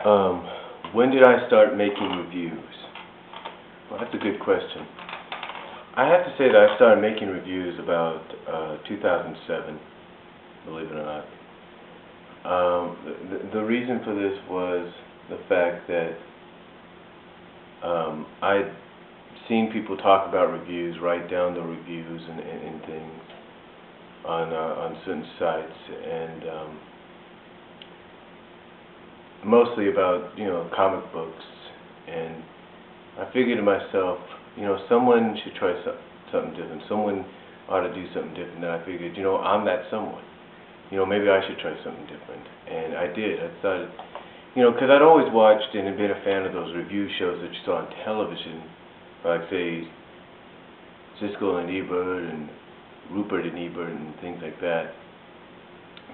Um, when did I start making reviews? Well, that's a good question. I have to say that I started making reviews about 2007, believe it or not. The reason for this was the fact that I'd seen people talk about reviews, write down the reviews and things on certain sites, and mostly about, comic books. And I figured to myself, someone should try something different. Someone ought to do something different. And I figured, I'm that someone. Maybe I should try something different. And I did. I started, because I'd always watched and had been a fan of those review shows that you saw on television, like, say, Siskel and Ebert and Rupert and Ebert and things like that.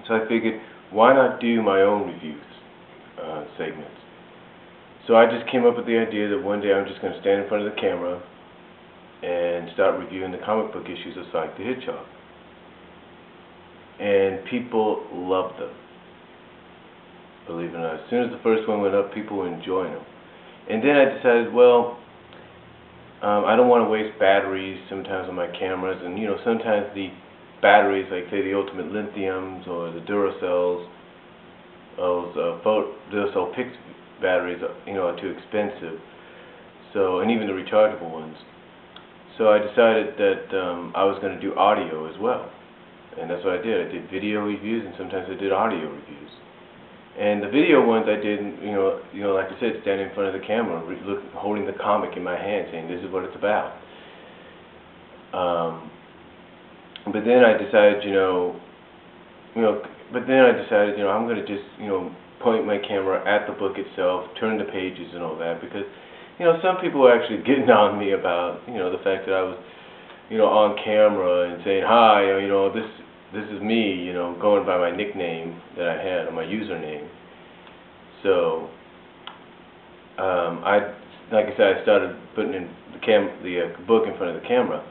So I figured, why not do my own reviews segments? So I just came up with the idea that one day I'm just going to stand in front of the camera and start reviewing the comic book issues of Sonic the Hedgehog. And people loved them, believe it or not. As soon as the first one went up, people were enjoying them. And then I decided, well, I don't want to waste batteries sometimes on my cameras, and sometimes the batteries, like say the Ultimate Lithiums or the Duracells, those Duracell Pix batteries, are too expensive. So, and even the rechargeable ones. So I decided that I was going to do audio as well, and that's what I did. I did video reviews, and sometimes I did audio reviews. And the video ones I did, like I said, standing in front of the camera, holding the comic in my hand, saying this is what it's about. But then I decided, I'm going to just, point my camera at the book itself, turn the pages and all that, because, some people were actually getting on me about, the fact that I was, on camera and saying, hi, this is me, going by my nickname that I had, or my username. So, like I said, I started putting in the book in front of the camera.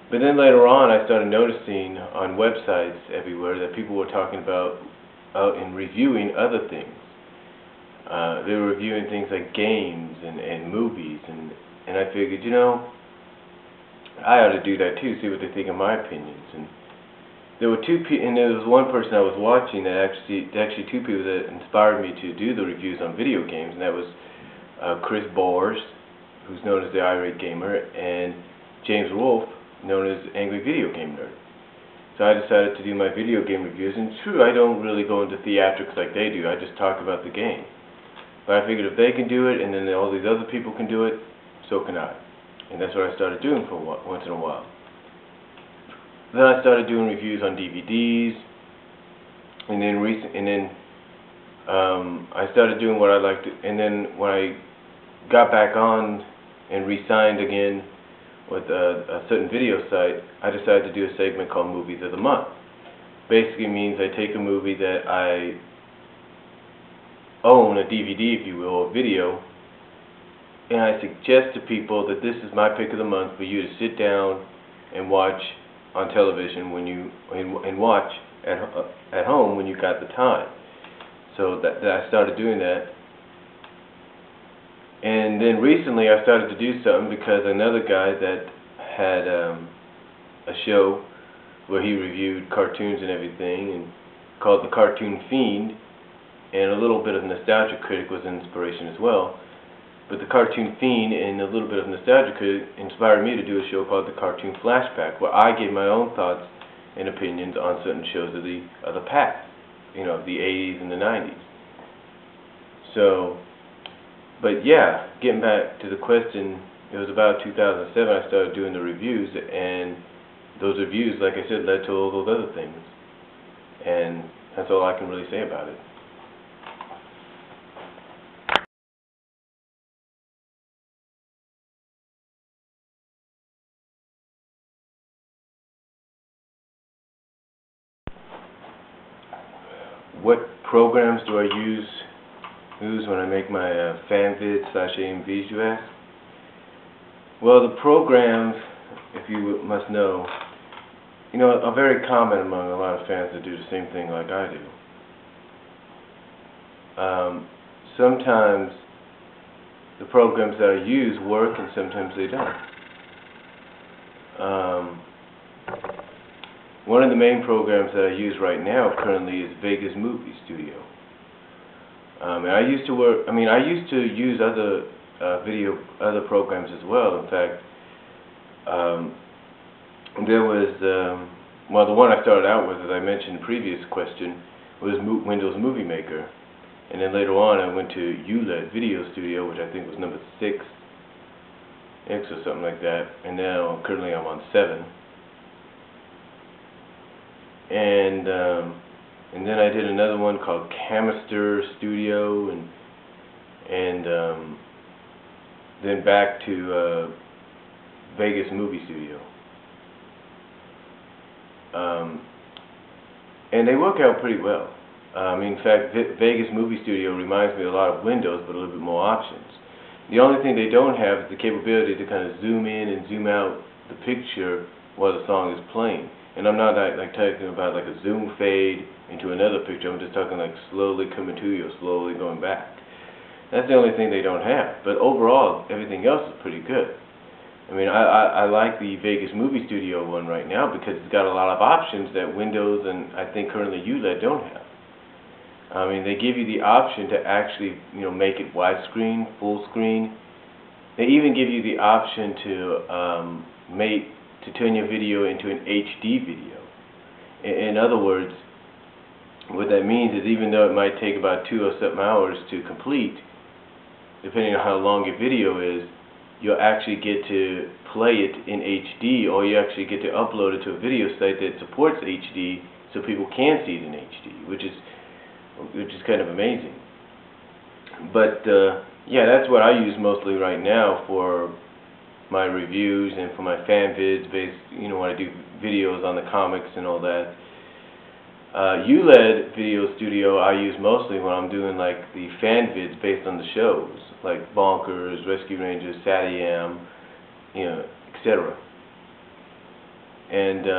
But then later on, I started noticing on websites everywhere that people were talking about and reviewing other things. They were reviewing things like games and movies, and I figured, I ought to do that too, see what they think of my opinions. And there were there was one person I was watching that actually two people that inspired me to do the reviews on video games, and that was Chris Bors, who's known as the Irate Gamer, and James Wolfe, known as Angry Video Game Nerd. So I decided to do my video game reviews, and true, I don't really go into theatrics like they do. I just talk about the game. But I figured if they can do it, and then all these other people can do it, so can I. And that's what I started doing for once in a while. Then I started doing reviews on DVDs, and then I started doing what I liked. And then when I got back on and re-signed again with a certain video site, I decided to do a segment called Movies of the Month. Basically means I take a movie that I own, a DVD if you will, or video, and I suggest to people that this is my pick of the month for you to sit down and watch on television and watch at home when you got the time. So that I started doing that. And then recently I started to do something because another guy that had a show where he reviewed cartoons and everything, and called The Cartoon Fiend, and a little bit of Nostalgia Critic was an inspiration as well. But The Cartoon Fiend and a little bit of Nostalgia Critic inspired me to do a show called The Cartoon Flashback, where I gave my own thoughts and opinions on certain shows of the past, the 80s and the 90s. So, but yeah, getting back to the question, it was about 2007 I started doing the reviews, and those reviews, like I said, led to all those other things. And that's all I can really say about it. What programs do I use when I make my Fanvids / AMV'S, you ask? Well, the programs, if you must know, are very common among a lot of fans that do the same thing like I do. sometimes the programs that I use work and sometimes they don't. One of the main programs that I use right now currently is Vegas Movie Studio. And I used to use other other programs as well. In fact, there was well, the one I started out with, as I mentioned in the previous question, was Windows Movie Maker, and then later on I went to ULED Video Studio, which I think was number 6 or something like that, and now currently I'm on 7. And then I did another one called Camister Studio, and then back to Vegas Movie Studio. And they work out pretty well. In fact, Vegas Movie Studio reminds me a lot of Windows, but a little bit more options. The only thing they don't have is the capability to kind of zoom in and zoom out the picture while the song is playing. And I'm not like talking about like a zoom fade into another picture. I'm just talking like slowly coming to you or slowly going back. That's the only thing they don't have. But overall, everything else is pretty good. I mean, I like the Vegas Movie Studio one right now because it's got a lot of options that Windows and I think currently ULED don't have. I mean, they give you the option to actually, make it widescreen, full screen. They even give you the option to turn your video into an HD video. In other words, what that means is even though it might take about 2 or something hours to complete, depending on how long your video is, you'll actually get to play it in HD, or you actually get to upload it to a video site that supports HD so people can see it in HD, which is kind of amazing. But yeah, that's what I use mostly right now for my reviews and for my Fanvids, when I do videos on the comics and all that. ULED Video Studio I use mostly when I'm doing like the Fanvids based on the shows, like Bonkers, Rescue Rangers, SatAM, etc. And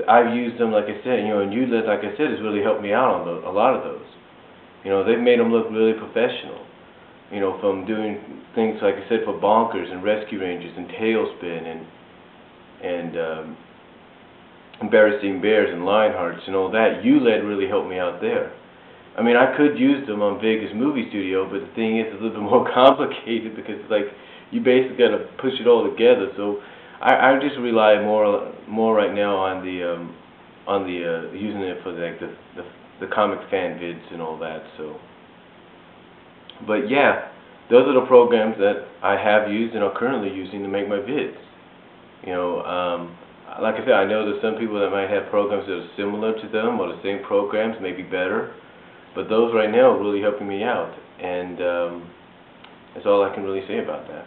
I've used them, like I said, and ULED, like I said, has really helped me out on a lot of those. They've made them look really professional. From doing things, like I said, for Bonkers and Rescue Rangers and Tailspin and Embarrassing Bears and Lionhearts and all that, ULED really helped me out there. I mean, I could use them on Vegas Movie Studio, but the thing is, it's a little bit more complicated because it's like you basically got to push it all together. So I just rely more right now on the using it for like the comic Fanvids and all that. So, but yeah, those are the programs that I have used and are currently using to make my vids. Like I said, I know there's some people that might have programs that are similar to them or the same programs, maybe better, but those right now are really helping me out, and that's all I can really say about that.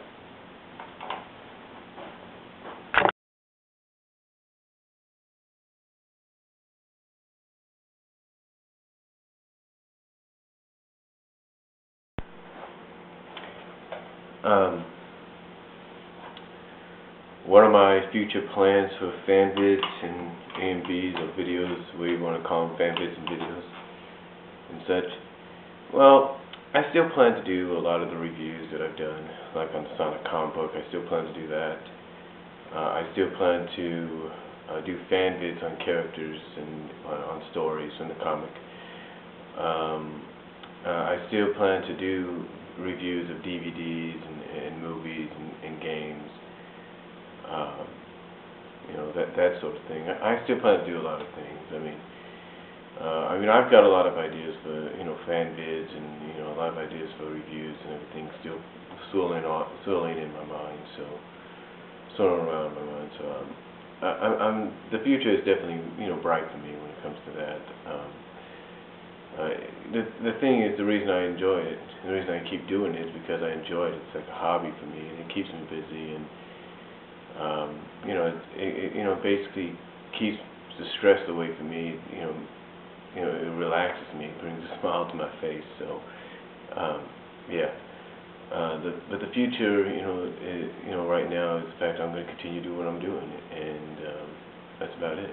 What are my future plans for Fanvids and AMV'S or videos, whatever you want to call them, Fanvids and videos and such? Well, I still plan to do a lot of the reviews that I've done, like on the Sonic comic book. I still plan to do that. I still plan to do Fanvids on characters and on stories in the comic. I still plan to do reviews of DVDs and movies and games. That sort of thing. I still plan to do a lot of things. I mean, I've got a lot of ideas for Fanvids and a lot of ideas for reviews and everything still swirling in my mind. So swirling around my mind. So the future is definitely bright for me when it comes to that. The thing is, the reason I enjoy it, the reason I keep doing it is because I enjoy it. It's like a hobby for me, and it keeps me busy, and it basically keeps the stress away from me. It relaxes me, it brings a smile to my face. So, yeah. But the future, right now is the fact I'm going to continue doing what I'm doing, and that's about it.